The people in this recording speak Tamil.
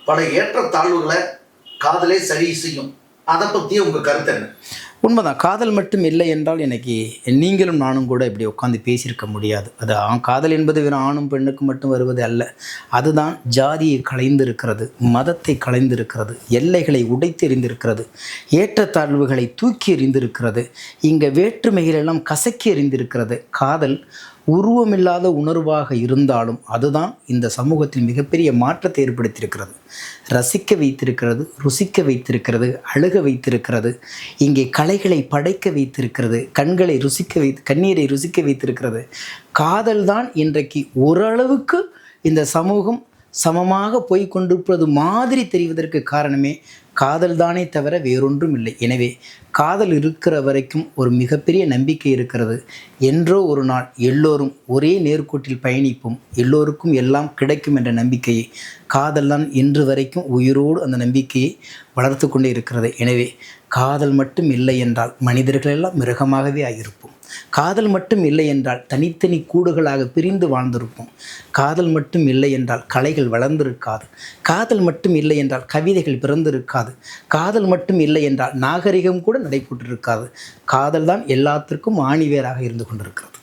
பல ஏற்றத்தாழ்வுகளை காதலே சரி செய்யும். அதை பற்றி உங்கள் கருத்து என்ன? உண்மைதான். காதல் மட்டும் இல்லை என்றால் எனக்கு நீங்களும் நானும் கூட இப்படி உட்காந்து பேசியிருக்க முடியாது. அது காதல் என்பது வெறும் ஆணும் பெண்ணுக்கு மட்டும் வருவது அல்ல. அதுதான் ஜாதியை களைந்திருக்கிறது, மதத்தை களைந்திருக்கிறது, எல்லைகளை உடைத்து எறிந்திருக்கிறது, ஏற்றத்தாழ்வுகளை தூக்கி எறிந்திருக்கிறது, இங்கே வேற்றுமைகளெல்லாம் கசக்கி எறிந்திருக்கிறது. காதல் உருவமில்லாத உணர்வாக இருந்தாலும் அதுதான் இந்த சமூகத்தில் மிகப்பெரிய மாற்றத்தை ஏற்படுத்தியிருக்கிறது. ரசிக்க வைத்திருக்கிறது, ருசிக்க வைத்திருக்கிறது, அழுக வைத்திருக்கிறது, இங்கே கலைகளை படைக்க வைத்திருக்கிறது, கண்ணீரை ருசிக்க வைத்திருக்கிறது. காதல் தான் இன்றைக்கு ஓரளவுக்கு இந்த சமூகம் சமமாக போய் கொண்டிருப்பது மாதிரி தெரிவதற்கு காரணமே காதல் தானே தவிர வேறொன்றும் இல்லை. எனவே காதல் இருக்கிற வரைக்கும் ஒரு மிகப்பெரிய நம்பிக்கை இருக்கிறது. என்றோ ஒரு நாள் எல்லோரும் ஒரே நேர்கோட்டில் பயணிப்போம், எல்லோருக்கும் எல்லாம் கிடைக்கும் என்ற நம்பிக்கையை காதல் தான் இன்று வரைக்கும் உயிரோடு அந்த நம்பிக்கையை வளர்த்து கொண்டே இருக்கிறது. எனவே காதல் மட்டும் இல்லை என்றால் மனிதர்களெல்லாம் மிருகமாகவே ஆகியிருப்போம். காதல் மட்டும் இல்லை என்றால் தனித்தனி கூடுகளாக பிரிந்து வாழ்ந்திருப்போம். காதல் மட்டும் இல்லை என்றால் கலைகள் வளர்ந்திருக்காது. காதல் மட்டும் இல்லை என்றால் கவிதைகள் பிறந்திருக்காது. காதல் மட்டும் இல்லை என்றால் நாகரிகம் கூட நடைபெற்றிருக்காது. காதல் தான் எல்லாத்திற்கும் ஆணிவேராக இருந்து கொண்டிருக்கிறது.